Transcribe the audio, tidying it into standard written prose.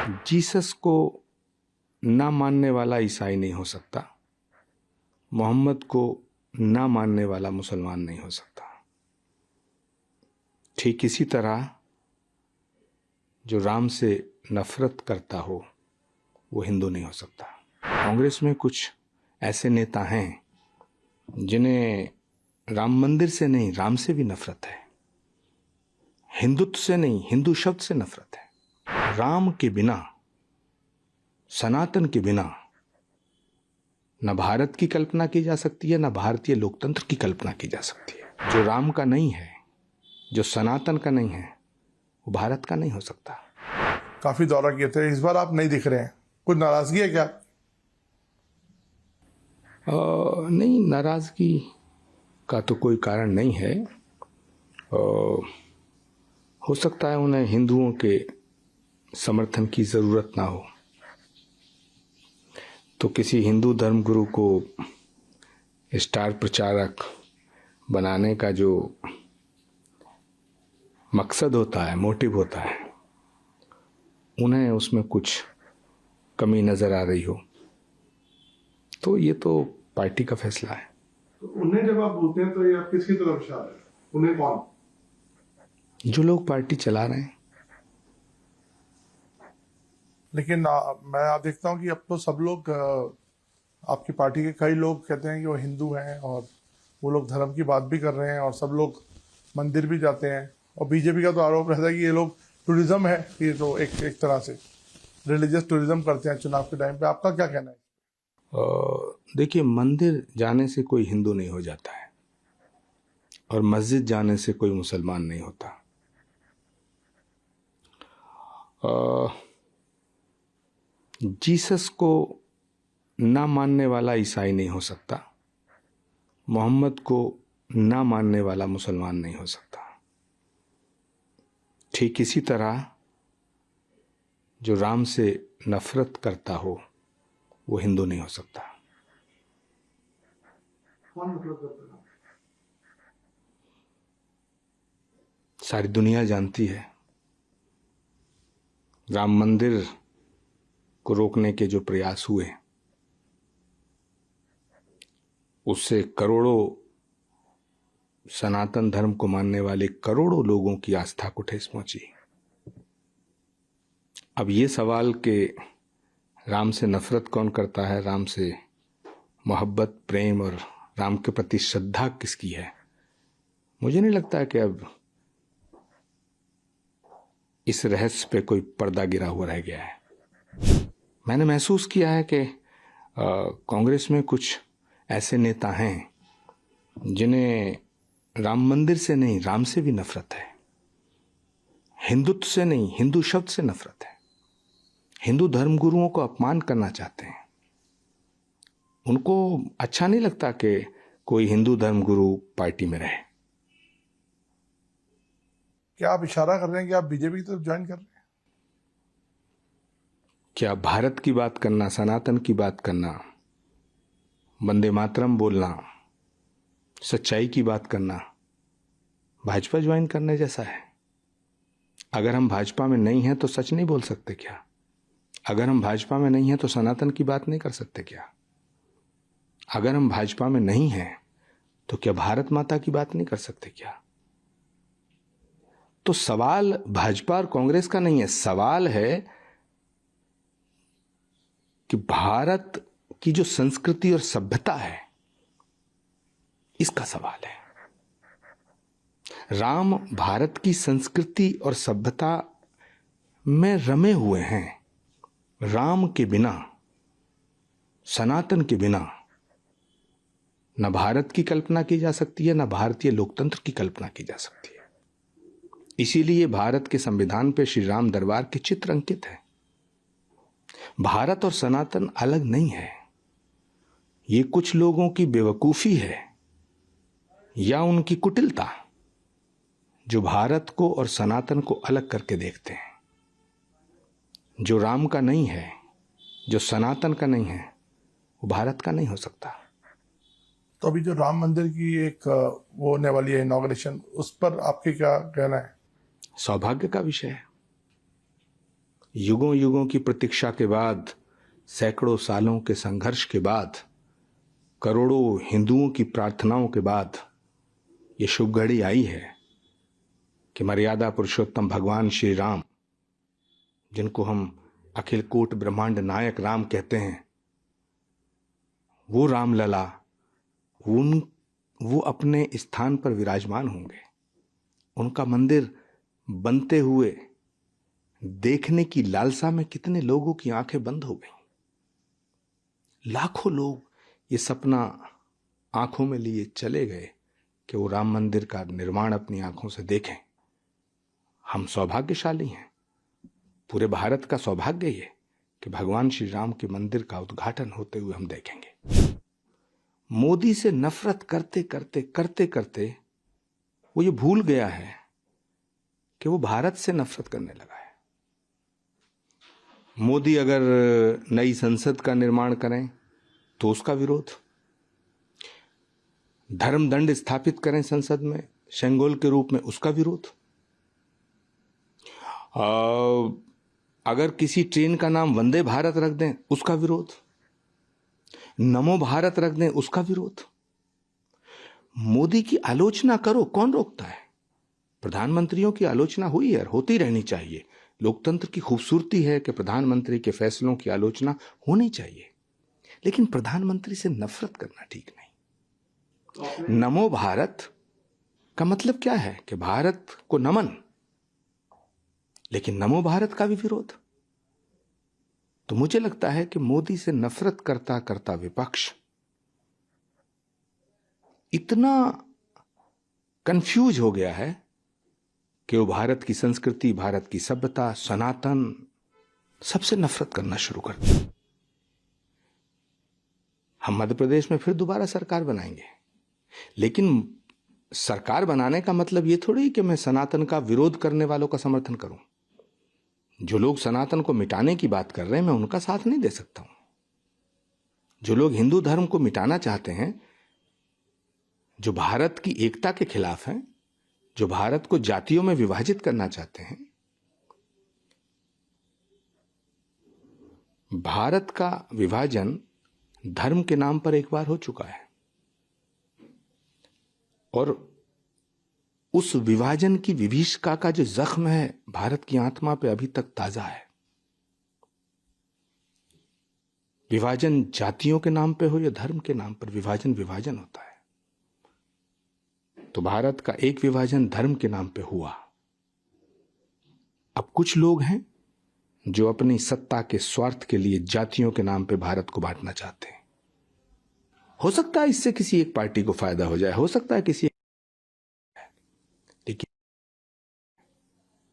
Jesus को ना मानने वाला ईसाई नहीं हो सकता, मोहम्मद को ना मानने वाला मुसलमान नहीं हो सकता। ठीक इसी तरह जो राम से नफरत करता हो वो हिंदू नहीं हो सकता। कांग्रेस में कुछ ऐसे नेता हैं जिन्हें राम मंदिर से नहीं, राम से भी नफरत है, हिंदुत्व से नहीं, हिंदू शब्द से नफरत है। राम के बिना, सनातन के बिना न भारत की कल्पना की जा सकती है, न भारतीय लोकतंत्र की कल्पना की जा सकती है। जो राम का नहीं है, जो सनातन का नहीं है, वो भारत का नहीं हो सकता। काफी दौरा किए थे, इस बार आप नहीं दिख रहे हैं, कुछ नाराजगी है क्या? नहीं, नाराजगी का तो कोई कारण नहीं है। हो सकता है उन्हें हिंदुओं के समर्थन की जरूरत ना हो, तो किसी हिंदू धर्मगुरु को स्टार प्रचारक बनाने का जो मकसद होता है, मोटिव होता है, उन्हें उसमें कुछ कमी नजर आ रही हो, तो ये तो पार्टी का फैसला है। तो उन्हें जब आप बोलते हैं तो ये आप किसकी तरफ इशारा है? उन्हें कौन? जो लोग पार्टी चला रहे हैं। लेकिन मैं आप देखता हूँ कि अब तो सब लोग, आपकी पार्टी के कई लोग कहते हैं कि वो हिंदू हैं और वो लोग धर्म की बात भी कर रहे हैं और सब लोग मंदिर भी जाते हैं, और बीजेपी का तो आरोप रहता है कि ये लोग टूरिज्म है, ये तो एक तरह से रिलीजियस टूरिज्म करते हैं चुनाव के टाइम पे। आपका क्या कहना है? देखिए, मंदिर जाने से कोई हिंदू नहीं हो जाता है और मस्जिद जाने से कोई मुसलमान नहीं होता। जीसस को ना मानने वाला ईसाई नहीं हो सकता, मोहम्मद को ना मानने वाला मुसलमान नहीं हो सकता। ठीक इसी तरह जो राम से नफरत करता हो वो हिंदू नहीं हो सकता। कौन नफरत करता है? सारी दुनिया जानती है। राम मंदिर को रोकने के जो प्रयास हुए, उससे करोड़ों सनातन धर्म को मानने वाले करोड़ों लोगों की आस्था को ठेस पहुंची। अब ये सवाल कि राम से नफरत कौन करता है, राम से मोहब्बत, प्रेम और राम के प्रति श्रद्धा किसकी है, मुझे नहीं लगता कि अब इस रहस्य पे कोई पर्दा गिरा हुआ रह गया है। मैंने महसूस किया है कि कांग्रेस में कुछ ऐसे नेता हैं जिन्हें राम मंदिर से नहीं, राम से भी नफरत है, हिंदुत्व से नहीं, हिंदू शब्द से नफरत है, हिंदू धर्मगुरुओं को अपमान करना चाहते हैं। उनको अच्छा नहीं लगता कि कोई हिंदू धर्मगुरु पार्टी में रहे। क्या आप इशारा कर रहे हैं कि आप बीजेपी की तरफ ज्वाइन कर रहे हैं? क्या भारत की बात करना, सनातन की बात करना, वंदे मातरम बोलना, सच्चाई की बात करना भाजपा ज्वाइन करने जैसा है? अगर हम भाजपा में नहीं हैं तो सच नहीं बोल सकते क्या? अगर हम भाजपा में नहीं हैं तो सनातन की बात नहीं कर सकते क्या? अगर हम भाजपा में नहीं हैं तो क्या भारत माता की बात नहीं कर सकते क्या? तो सवाल भाजपा और कांग्रेस का नहीं है, सवाल है कि भारत की जो संस्कृति और सभ्यता है, इसका सवाल है। राम भारत की संस्कृति और सभ्यता में रमे हुए हैं। राम के बिना, सनातन के बिना न भारत की कल्पना की जा सकती है, न भारतीय लोकतंत्र की कल्पना की जा सकती है। इसीलिए भारत के संविधान पे श्री राम दरबार के चित्र अंकित है। भारत और सनातन अलग नहीं है। ये कुछ लोगों की बेवकूफी है या उनकी कुटिलता जो भारत को और सनातन को अलग करके देखते हैं। जो राम का नहीं है, जो सनातन का नहीं है, वो भारत का नहीं हो सकता। तो अभी जो राम मंदिर की एक वो होने वाली है इनॉग्रेशन, उस पर आपके क्या कहना है? सौभाग्य का विषय है। युगों युगों की प्रतीक्षा के बाद, सैकड़ों सालों के संघर्ष के बाद, करोड़ों हिंदुओं की प्रार्थनाओं के बाद ये शुभ घड़ी आई है कि मर्यादा पुरुषोत्तम भगवान श्री राम, जिनको हम अखिल कोट ब्रह्मांड नायक राम कहते हैं, वो रामलला वो अपने स्थान पर विराजमान होंगे। उनका मंदिर बनते हुए देखने की लालसा में कितने लोगों की आंखें बंद हो गई। लाखों लोग ये सपना आंखों में लिए चले गए कि वो राम मंदिर का निर्माण अपनी आंखों से देखें। हम सौभाग्यशाली हैं, पूरे भारत का सौभाग्य ये कि भगवान श्री राम के मंदिर का उद्घाटन होते हुए हम देखेंगे। मोदी से नफरत करते करते करते करते वो ये भूल गया है कि वो भारत से नफरत करने लगा है। मोदी अगर नई संसद का निर्माण करें तो उसका विरोध, धर्म दंड स्थापित करें संसद में शेंगोल के रूप में, उसका विरोध, अगर किसी ट्रेन का नाम वंदे भारत रख दें उसका विरोध, नमो भारत रख दें उसका विरोध। मोदी की आलोचना करो, कौन रोकता है? प्रधानमंत्रियों की आलोचना हुई है और होती रहनी चाहिए। लोकतंत्र की खूबसूरती है कि प्रधानमंत्री के फैसलों की आलोचना होनी चाहिए, लेकिन प्रधानमंत्री से नफरत करना ठीक नहीं। नमो भारत का मतलब क्या है कि भारत को नमन, लेकिन नमो भारत का भी विरोध। तो मुझे लगता है कि मोदी से नफरत करता करता विपक्ष इतना कंफ्यूज हो गया है कि वो भारत की संस्कृति, भारत की सभ्यता, सनातन, सबसे नफरत करना शुरू कर दिया। हम मध्य प्रदेश में फिर दोबारा सरकार बनाएंगे, लेकिन सरकार बनाने का मतलब ये थोड़ी कि मैं सनातन का विरोध करने वालों का समर्थन करूं। जो लोग सनातन को मिटाने की बात कर रहे हैं, मैं उनका साथ नहीं दे सकता हूं। जो लोग हिंदू धर्म को मिटाना चाहते हैं, जो भारत की एकता के खिलाफ हैं, जो भारत को जातियों में विभाजित करना चाहते हैं, भारत का विभाजन धर्म के नाम पर एक बार हो चुका है और उस विभाजन की विभीषिका का जो जख्म है भारत की आत्मा पे अभी तक ताजा है। विभाजन जातियों के नाम पे हो या धर्म के नाम पर, विभाजन विभाजन होता है। तो भारत का एक विभाजन धर्म के नाम पे हुआ। अब कुछ लोग हैं जो अपनी सत्ता के स्वार्थ के लिए जातियों के नाम पे भारत को बांटना चाहते हैं। हो सकता है इससे किसी एक पार्टी को फायदा हो जाए, हो सकता है किसी, लेकिन